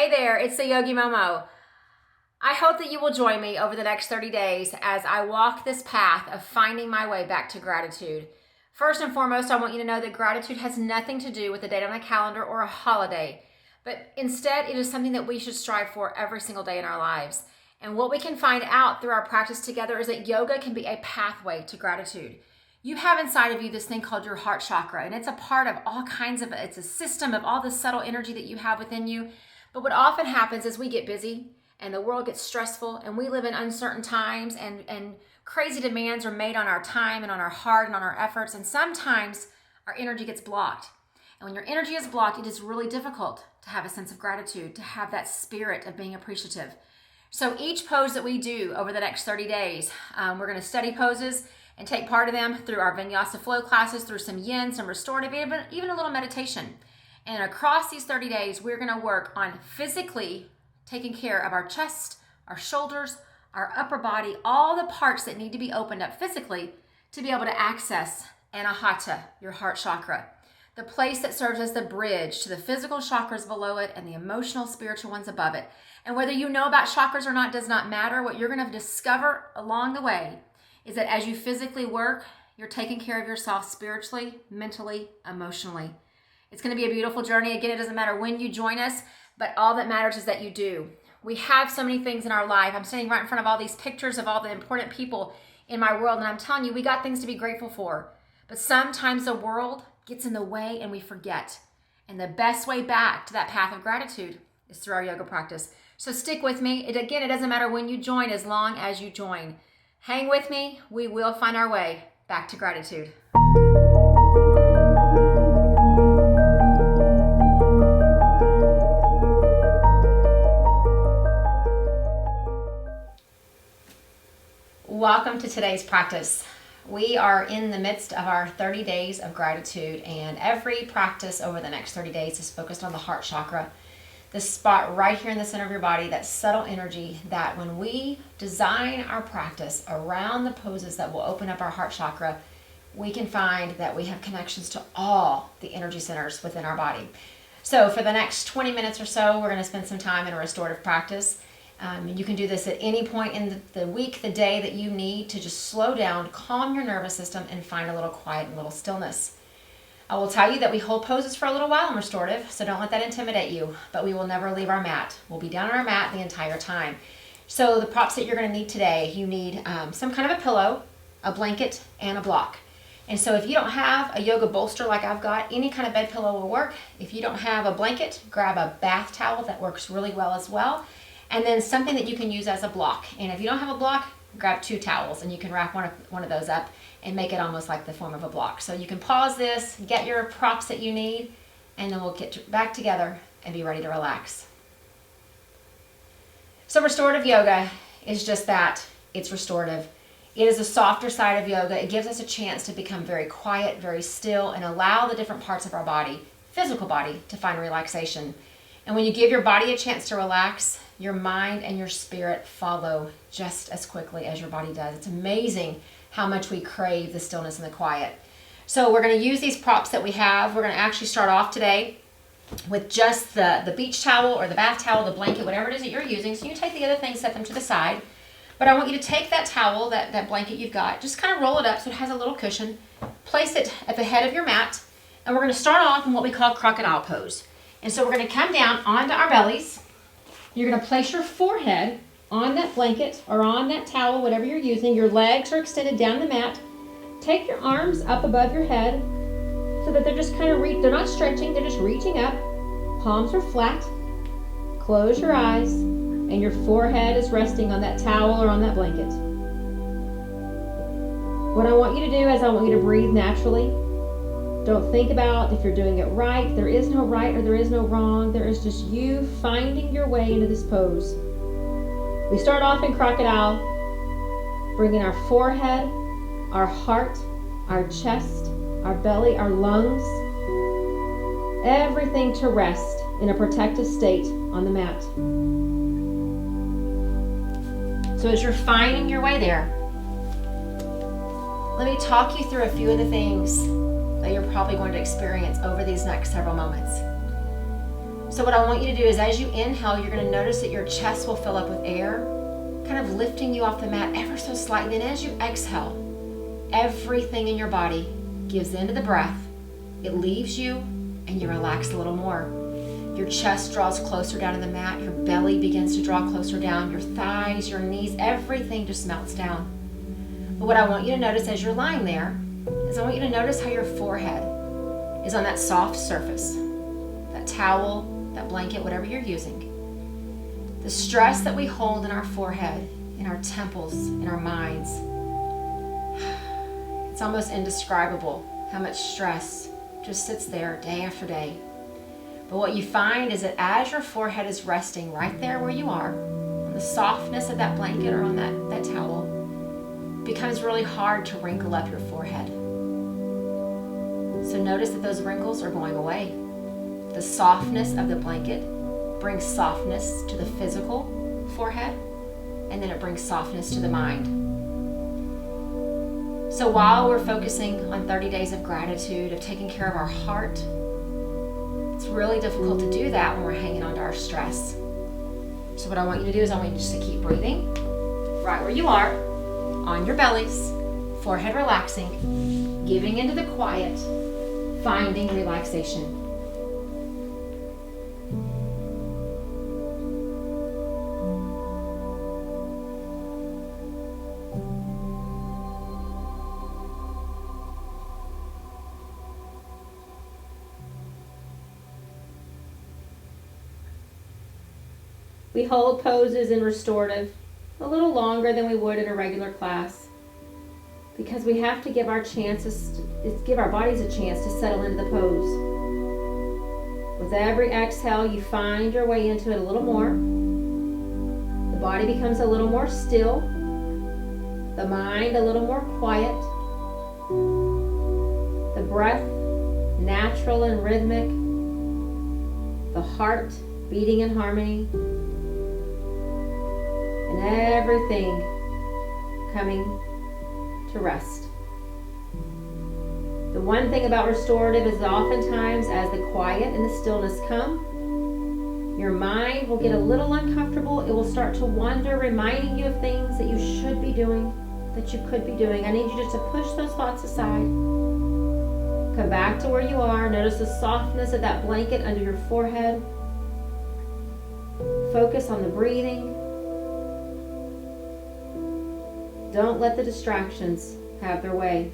Hey there, it's the Yogi Momo. I hope that you will join me over the next 30 days as I walk this path of finding my way back to gratitude. First and foremost, I want you to know that gratitude has nothing to do with a date on a calendar or a holiday, but instead it is something that we should strive for every single day in our lives. And what we can find out through our practice together is that yoga can be a pathway to gratitude. You have inside of you this thing called your heart chakra, and it's a part of all kinds of, it's a system of all the subtle energy that you have within you. But what often happens is we get busy and the world gets stressful and we live in uncertain times and crazy demands are made on our time and on our heart and on our efforts. And sometimes our energy gets blocked. And when your energy is blocked, it is really difficult to have a sense of gratitude, to have that spirit of being appreciative. So each pose that we do over the next 30 days, we're going to study poses and take part of them through our Vinyasa flow classes, through some yin, some restorative, even a little meditation. And across these 30 days, we're going to work on physically taking care of our chest, our shoulders, our upper body, all the parts that need to be opened up physically to be able to access Anahata, your heart chakra, the place that serves as the bridge to the physical chakras below it and the emotional, spiritual ones above it. And whether you know about chakras or not does not matter. What you're going to discover along the way is that as you physically work, you're taking care of yourself spiritually, mentally, emotionally. It's going to be a beautiful journey. Again, it doesn't matter when you join us, but all that matters is that you do. We have so many things in our life. I'm standing right in front of all these pictures of all the important people in my world, and I'm telling you, we got things to be grateful for. But sometimes the world gets in the way and we forget. And the best way back to that path of gratitude is through our yoga practice. So stick with me. It doesn't matter when you join as long as you join. Hang with me. We will find our way back to gratitude. Welcome to today's practice. We are in the midst of our 30 days of gratitude, and every practice over the next 30 days is focused on the heart chakra, the spot right here in the center of your body, that subtle energy that when we design our practice around the poses that will open up our heart chakra, we can find that we have connections to all the energy centers within our body. So for the next 20 minutes or so, we're going to spend some time in a restorative practice. And you can do this at any point in the week, the day that you need to just slow down, calm your nervous system, and find a little quiet and a little stillness. I will tell you that we hold poses for a little while in restorative, so don't let that intimidate you, but we will never leave our mat. We'll be down on our mat the entire time. So the props that you're going to need today, you need some kind of a pillow, a blanket, and a block. And so if you don't have a yoga bolster like I've got, any kind of bed pillow will work. If you don't have a blanket, grab a bath towel. That works really well as well. And then something that you can use as a block. And if you don't have a block, grab 2 towels and you can wrap one of those up and make it almost like the form of a block. So you can pause this, get your props that you need, and then we'll get back together and be ready to relax. So restorative yoga is just that. It's restorative. It is a softer side of yoga. It gives us a chance to become very quiet, very still, and allow the different parts of our body, physical body, to find relaxation. And when you give your body a chance to relax, your mind and your spirit follow just as quickly as your body does. It's amazing how much we crave the stillness and the quiet. So we're going to use these props that we have. We're going to actually start off today with just the beach towel or the bath towel, the blanket, whatever it is that you're using. So you take the other things, set them to the side. But I want you to take that towel, that blanket you've got, just kind of roll it up so it has a little cushion. Place it at the head of your mat. And we're going to start off in what we call crocodile pose. And so we're going to come down onto our bellies. You're going to place your forehead on that blanket or on that towel, whatever you're using. Your legs are extended down the mat. Take your arms up above your head so that they're just kind of they're not stretching, they're just reaching up. Palms are flat. Close your eyes and your forehead is resting on that towel or on that blanket. What I want you to do is I want you to breathe naturally. Don't think about if you're doing it right. There is no right or there is no wrong. There is just you finding your way into this pose. We start off in crocodile, bringing our forehead, our heart, our chest, our belly, our lungs, everything to rest in a protective state on the mat. So as you're finding your way there, let me talk you through a few of the things that you're probably going to experience over these next several moments. So what I want you to do is, as you inhale, you're going to notice that your chest will fill up with air, kind of lifting you off the mat ever so slightly. And as you exhale, everything in your body gives into the breath. It leaves you, and you relax a little more. Your chest draws closer down to the mat. Your belly begins to draw closer down. Your thighs, your knees, everything just melts down. But what I want you to notice as you're lying there is I want you to notice how your forehead is on that soft surface, that towel, that blanket, whatever you're using. The stress that we hold in our forehead, in our temples, in our minds, it's almost indescribable how much stress just sits there day after day. But what you find is that as your forehead is resting right there where you are, on the softness of that blanket or on that towel, it becomes really hard to wrinkle up your forehead. So notice that those wrinkles are going away. The softness of the blanket brings softness to the physical forehead, and then it brings softness to the mind. So while we're focusing on 30 days of gratitude, of taking care of our heart, it's really difficult to do that when we're hanging on to our stress. So what I want you to do is I want you just to keep breathing right where you are, on your bellies, forehead relaxing, giving into the quiet, finding relaxation. We hold poses in restorative a little longer than we would in a regular class because we have to give our bodies a chance to settle into the pose. With every exhale, you find your way into it a little more. The body becomes a little more still, the mind a little more quiet, the breath natural and rhythmic, the heart beating in harmony, and everything coming to rest. The one thing about restorative is that oftentimes as the quiet and the stillness come, your mind will get a little uncomfortable. It will start to wander, reminding you of things that you should be doing, that you could be doing. I need you just to push those thoughts aside. Come back to where you are. Notice the softness of that blanket under your forehead. Focus on the breathing. Don't let the distractions have their way.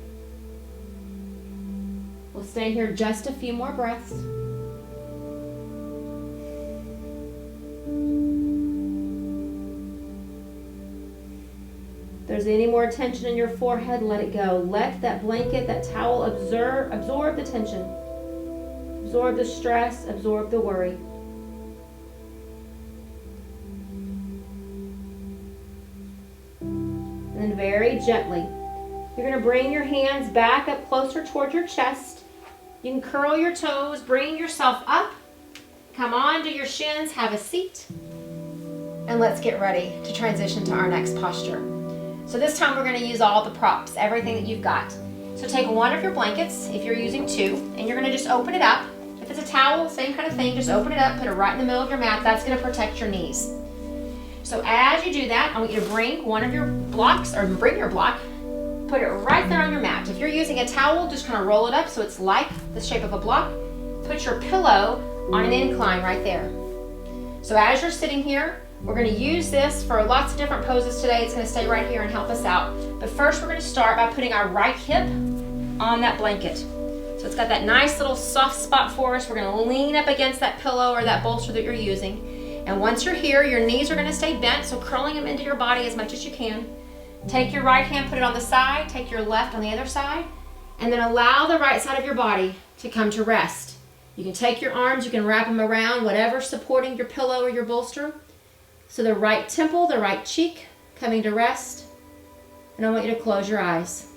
We'll stay here just a few more breaths. If there's any more tension in your forehead, let it go. Let that blanket, that towel absorb the tension. Absorb the stress, absorb the worry. And then very gently, you're going to bring your hands back up closer toward your chest. You can curl your toes, bring yourself up. Come on to your shins, have a seat. And let's get ready to transition to our next posture. So this time we're going to use all the props, everything that you've got. So take one of your blankets, if you're using two, and you're going to just open it up. If it's a towel, same kind of thing, just open it up, put it right in the middle of your mat. That's going to protect your knees. So as you do that, I want you to bring one of your blocks, or bring your block, put it right there on your mat. If you're using a towel, just kind of roll it up so it's like the shape of a block. Put your pillow on an incline right there. So as you're sitting here, we're going to use this for lots of different poses today. It's going to stay right here and help us out. But first we're going to start by putting our right hip on that blanket. So it's got that nice little soft spot for us. We're going to lean up against that pillow or that bolster that you're using. And once you're here, your knees are going to stay bent, so curling them into your body as much as you can. Take your right hand, put it on the side, take your left on the other side, and then allow the right side of your body to come to rest. You can take your arms, you can wrap them around whatever's supporting your pillow or your bolster. So the right temple, the right cheek coming to rest. And I want you to close your eyes.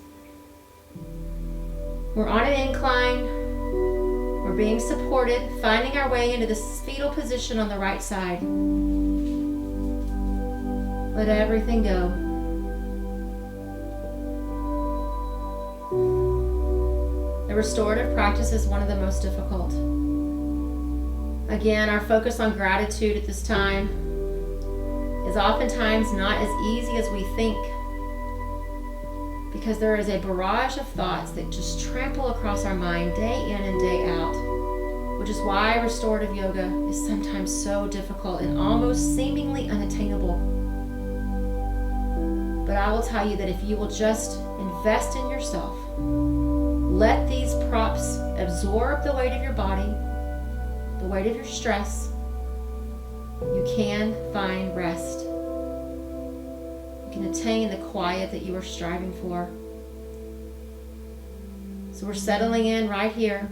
We're on an incline. We're being supported, finding our way into this fetal position on the right side. Let everything go. The restorative practice is one of the most difficult. Again, our focus on gratitude at this time is oftentimes not as easy as we think, because there is a barrage of thoughts that just trample across our mind day in and day out, which is why restorative yoga is sometimes so difficult and almost seemingly unattainable. But I will tell you that if you will just invest in yourself, let these props absorb the weight of your body, the weight of your stress, you can find rest. You can attain the quiet that you are striving for. So we're settling in right here,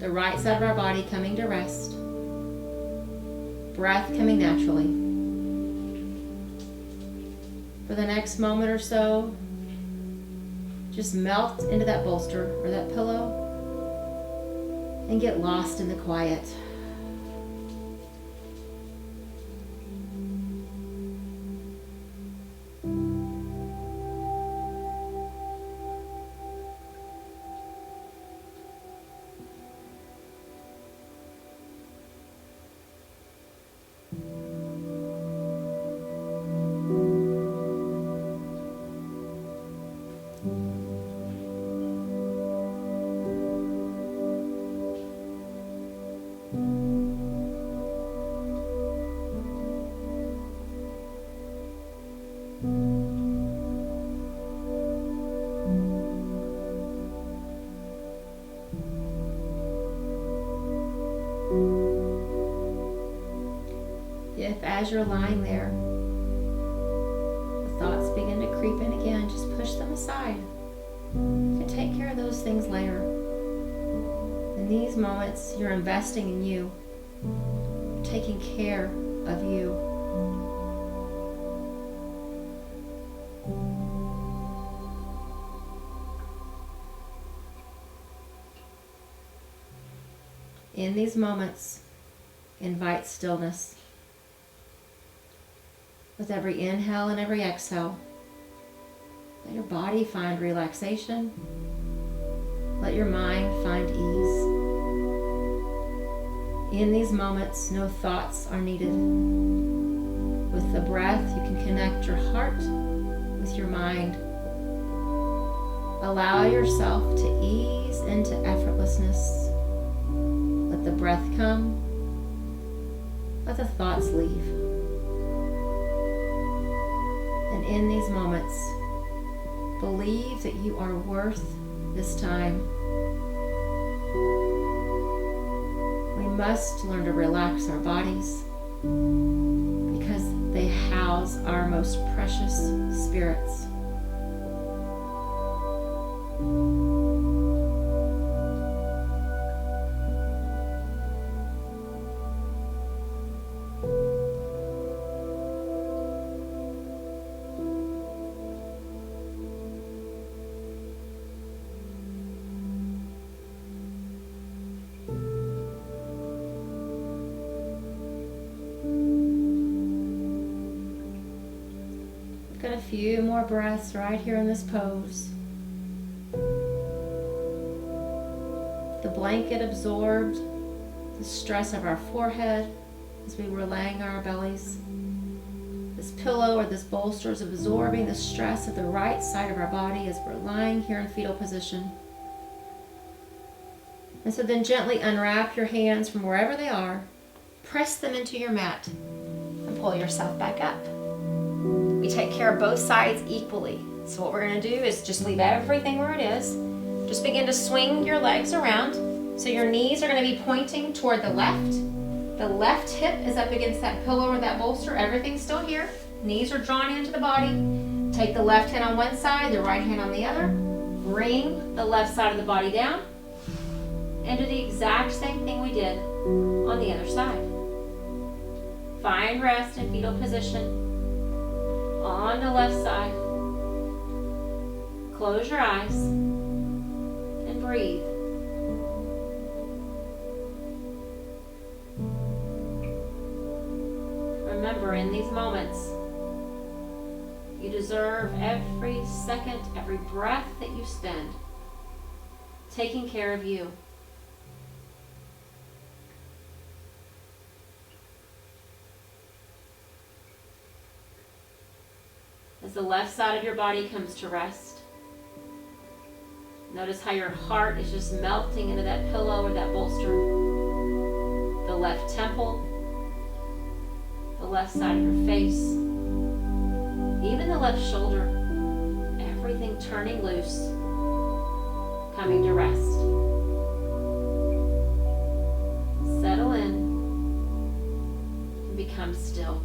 the right side of our body coming to rest, breath coming naturally. For the next moment or so, just melt into that bolster or that pillow and get lost in the quiet. If as you're lying there, the thoughts begin to creep in again, just push them aside. You can take care of those things later. In these moments, you're investing in you, taking care of you. In these moments, invite stillness. With every inhale and every exhale, let your body find relaxation. Let your mind find ease. In these moments, no thoughts are needed. With the breath, you can connect your heart with your mind. Allow yourself to ease into effortlessness. Let the breath come. Let the thoughts leave. And in these moments, believe that you are worth this time. We must learn to relax our bodies because they house our most precious spirits. Got a few more breaths right here in this pose. The blanket absorbed the stress of our forehead as we were laying on our bellies. This pillow or this bolster is absorbing the stress of the right side of our body as we're lying here in fetal position. And so then gently unwrap your hands from wherever they are, press them into your mat, and pull yourself back up. We take care of both sides equally. So what we're going to do is just leave everything where it is. Just begin to swing your legs around. So your knees are going to be pointing toward the left. The left hip is up against that pillow or that bolster. Everything's still here. Knees are drawn into the body. Take the left hand on one side, the right hand on the other. Bring the left side of the body down. And do the exact same thing we did on the other side. Find rest in fetal position on the left side. Close your eyes and breathe. Remember, in these moments, you deserve every second, every breath that you spend taking care of you. as the left side of your body comes to rest. Notice how your heart is just melting into that pillow or that bolster. The left temple, the left side of your face, even the left shoulder, everything turning loose, coming to rest. Settle in and become still.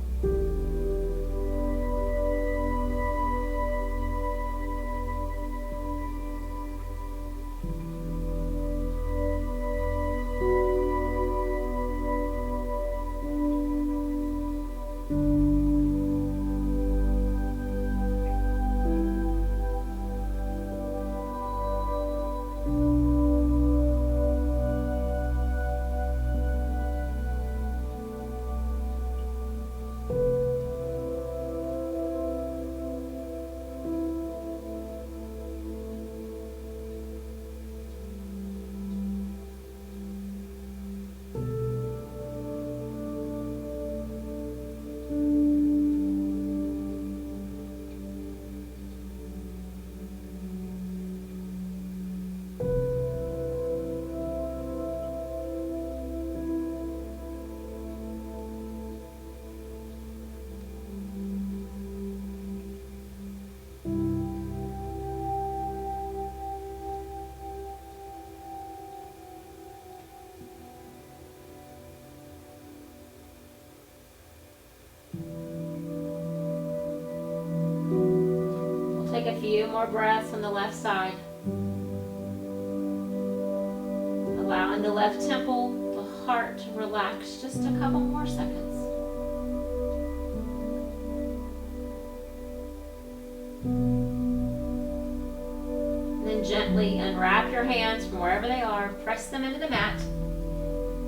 Take a few more breaths on the left side. Allowing the left temple, the heart to relax just a couple more seconds. And then gently unwrap your hands from wherever they are, press them into the mat.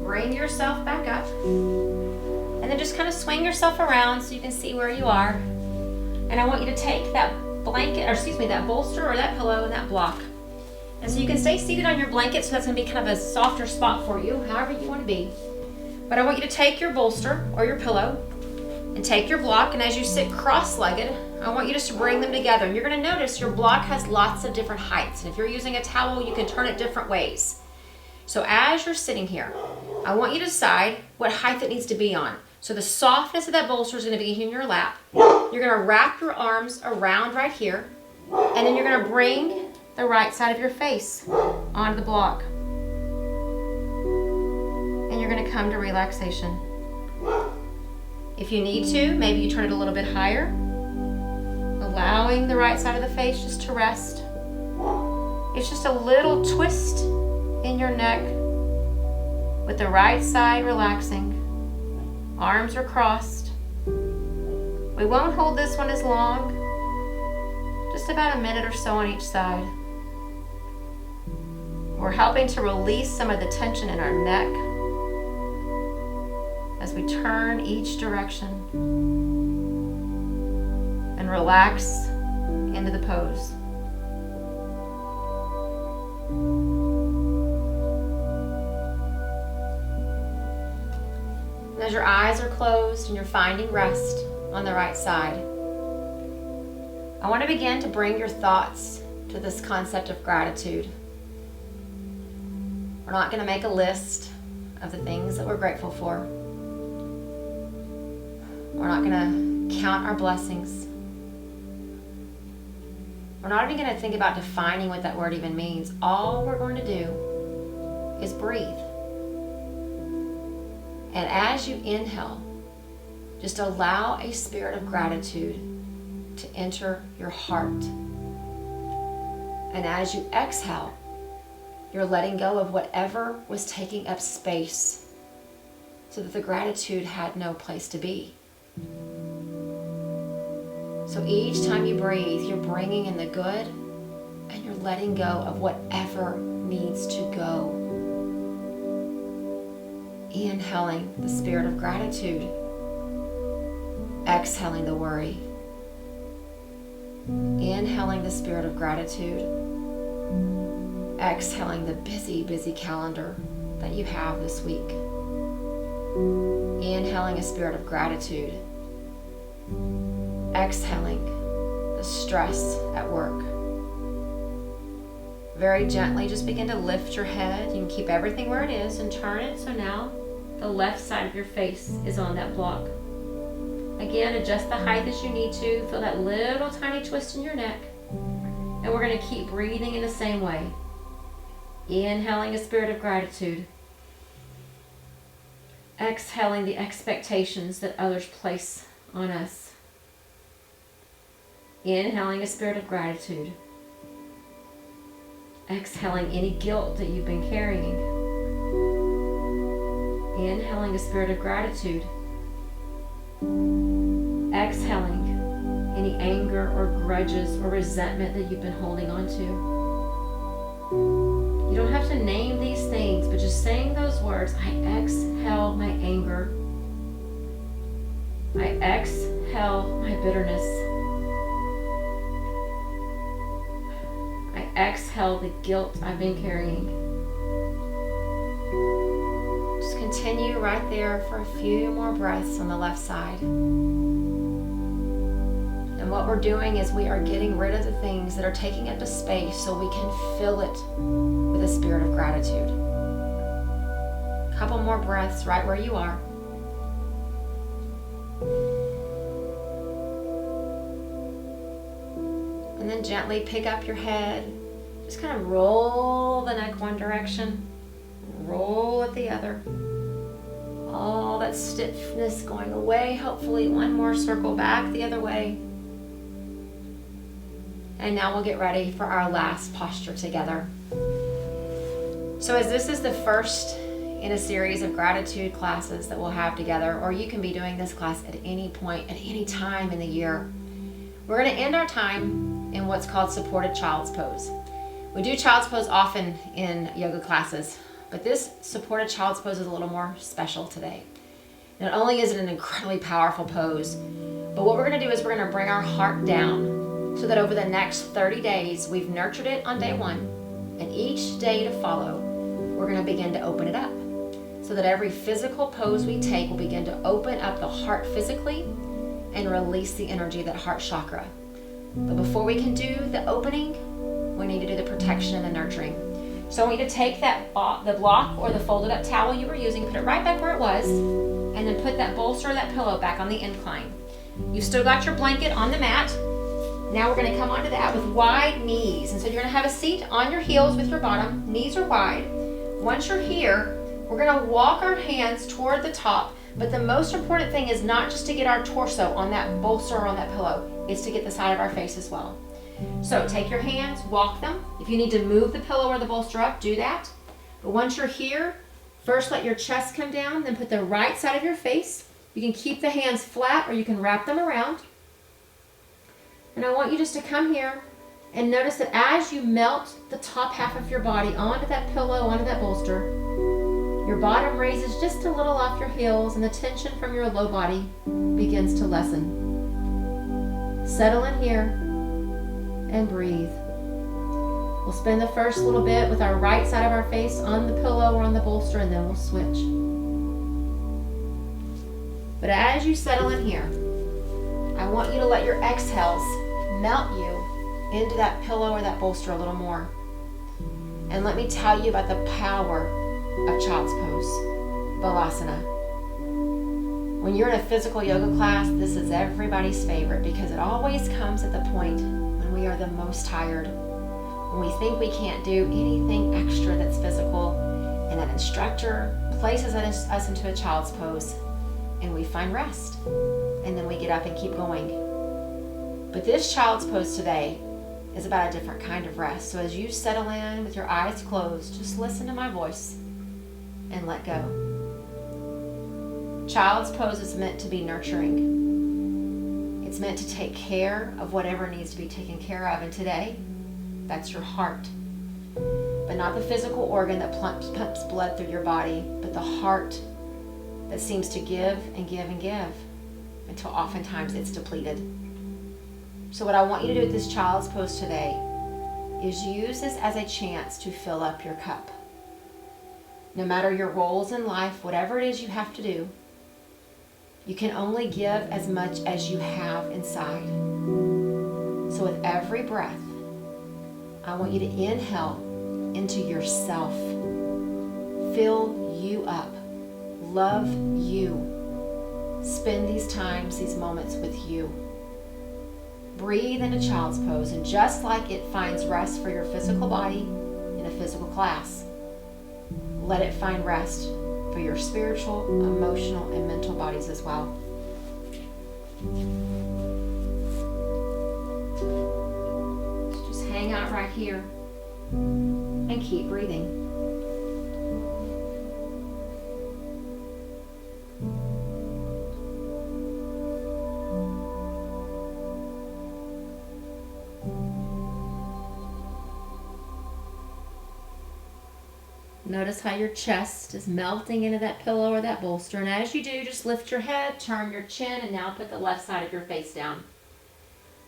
Bring yourself back up. And then just kind of swing yourself around so you can see where you are. And I want you to take that that bolster or that pillow and that block. And so you can stay seated on your blanket, so that's going to be kind of a softer spot for you, however you want to be. But I want you to take your bolster or your pillow and take your block, and as you sit cross-legged, I want you just to bring them together. And you're going to notice your block has lots of different heights. And if you're using a towel, you can turn it different ways. So as you're sitting here, I want you to decide what height it needs to be on. So the softness of that bolster is going to be in your lap. You're going to wrap your arms around right here, and then you're going to bring the right side of your face onto the block. And you're going to come to relaxation. If you need to, maybe you turn it a little bit higher, allowing the right side of the face just to rest. It's just a little twist in your neck with the right side relaxing. Arms are crossed. We won't hold this one as long, just about a minute or so on each side. We're helping to release some of the tension in our neck as we turn each direction and relax into the pose. As your eyes are closed and you're finding rest on the right side, I want to begin to bring your thoughts to this concept of gratitude. We're not going to make a list of the things that we're grateful for. We're not going to count our blessings. We're not even going to think about defining what that word even means. All we're going to do is breathe. And as you inhale, just allow a spirit of gratitude to enter your heart. And as you exhale, you're letting go of whatever was taking up space so that the gratitude had no place to be. So each time you breathe, you're bringing in the good and you're letting go of whatever needs to go. Inhaling the spirit of gratitude, exhaling the worry. Inhaling the spirit of gratitude, exhaling the busy, busy calendar that you have this week. Inhaling a spirit of gratitude, exhaling the stress at work. Very gently, just begin to lift your head. You can keep everything where it is and turn it so now the left side of your face is on that block. Again, adjust the height as you need to. Feel that little tiny twist in your neck. And we're going to keep breathing in the same way. Inhaling a spirit of gratitude. Exhaling the expectations that others place on us. Inhaling a spirit of gratitude. Exhaling any guilt that you've been carrying. Inhaling a spirit of gratitude. Exhaling any anger or grudges or resentment that you've been holding on to. You don't have to name these things, but just saying those words, I exhale my anger. I exhale my bitterness. I exhale the guilt I've been carrying. Just continue right there for a few more breaths on the left side. And what we're doing is we are getting rid of the things that are taking up the space so we can fill it with a spirit of gratitude. A couple more breaths right where you are. And then gently pick up your head. Just kind of roll the neck one direction, roll it the other. All that stiffness going away. Hopefully one more circle back the other way. And now we'll get ready for our last posture together. So as this is the first in a series of gratitude classes that we'll have together, or you can be doing this class at any point, at any time in the year, we're going to end our time in what's called supported child's pose. We do child's pose often in yoga classes, but this supported child's pose is a little more special today. Not only is it an incredibly powerful pose, but what we're going to do is we're going to bring our heart down so that over the next 30 days, we've nurtured it on day 1, and each day to follow, we're going to begin to open it up so that every physical pose we take will begin to open up the heart physically and release the energy of that heart chakra. But before we can do the opening, we need to do the protection and the nurturing. So I want you to take the block or the folded up towel you were using, put it right back where it was, and then put that bolster or that pillow back on the incline. You've still got your blanket on the mat. Now we're going to come onto that with wide knees. And so you're going to have a seat on your heels with your bottom. Knees are wide. Once you're here, we're going to walk our hands toward the top. But the most important thing is not just to get our torso on that bolster or on that pillow. It's to get the side of our face as well. So take your hands, walk them. If you need to move the pillow or the bolster up, do that. But once you're here, first let your chest come down, then put the right side of your face. You can keep the hands flat or you can wrap them around. And I want you just to come here and notice that as you melt the top half of your body onto that pillow, onto that bolster, your bottom raises just a little off your heels and the tension from your low body begins to lessen. Settle in here and breathe. We'll spend the first little bit with our right side of our face on the pillow or on the bolster, and then we'll switch. But as you settle in here, I want you to let your exhales melt you into that pillow or that bolster a little more. And let me tell you about the power of child's pose, Balasana. When you're in a physical yoga class, this is everybody's favorite because it always comes at the point when we are the most tired, when we think we can't do anything extra that's physical, and that instructor places us into a child's pose, and we find rest, and then we get up and keep going. But this child's pose today is about a different kind of rest. So as you settle in with your eyes closed, just listen to my voice and let go. Child's pose is meant to be nurturing. It's meant to take care of whatever needs to be taken care of. And today, that's your heart. But not the physical organ that pumps blood through your body, but the heart that seems to give and give and give until oftentimes it's depleted. So what I want you to do with this child's pose today is use this as a chance to fill up your cup. No matter your roles in life, whatever it is you have to do, you can only give as much as you have inside. So So with every breath, I want you to inhale into yourself. Fill you up. Love you. Spend these times, these moments with you. Breathe in a child's pose, and just like it finds rest for your physical body in a physical class, let it find rest for your spiritual, emotional, and mental bodies as well. Just hang out right here and keep breathing. Notice how your chest is melting into that pillow or that bolster. And as you do, just lift your head, turn your chin, and now put the left side of your face down.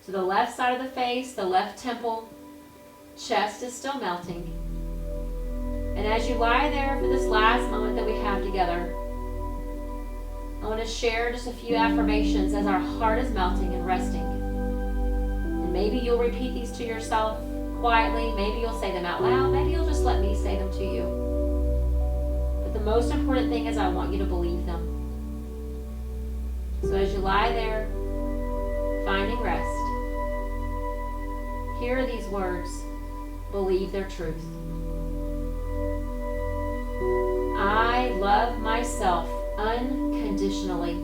So the left side of the face, the left temple, chest is still melting. And as you lie there for this last moment that we have together, I want to share just a few affirmations as our heart is melting and resting. And maybe you'll repeat these to yourself quietly. Maybe you'll say them out loud. Maybe you'll just let me say them to you. The most important thing is I want you to believe them. So as you lie there, finding rest, hear these words, believe their truth. I love myself unconditionally.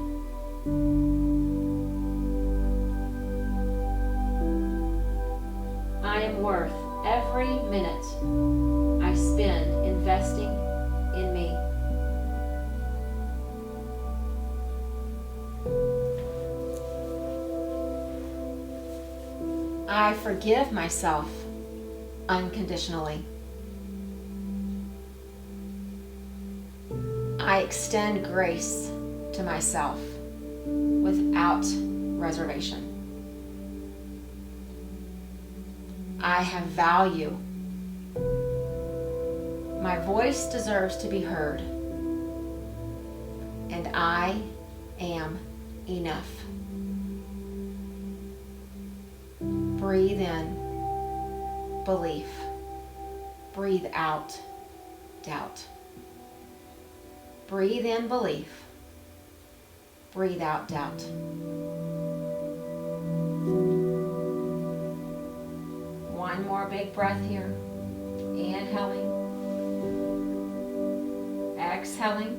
I am worth every minute I spend investing in me. I forgive myself unconditionally. I extend grace to myself without reservation. I have value. My voice deserves to be heard, and I am enough. Breathe in belief. Breathe out doubt. Breathe in belief. Breathe out doubt. One more big breath here. Inhaling. Exhaling.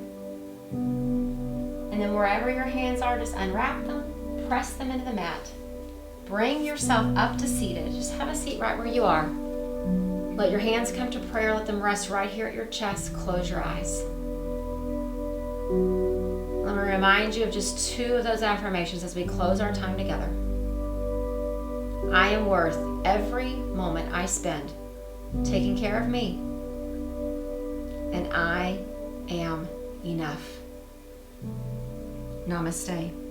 And then wherever your hands are, just unwrap them, press them into the mat. Bring yourself up to seated. Just have a seat right where you are. Let your hands come to prayer. Let them rest right here at your chest. Close your eyes. Let me remind you of just two of those affirmations as we close our time together. I am worth every moment I spend taking care of me, and I am enough. Namaste.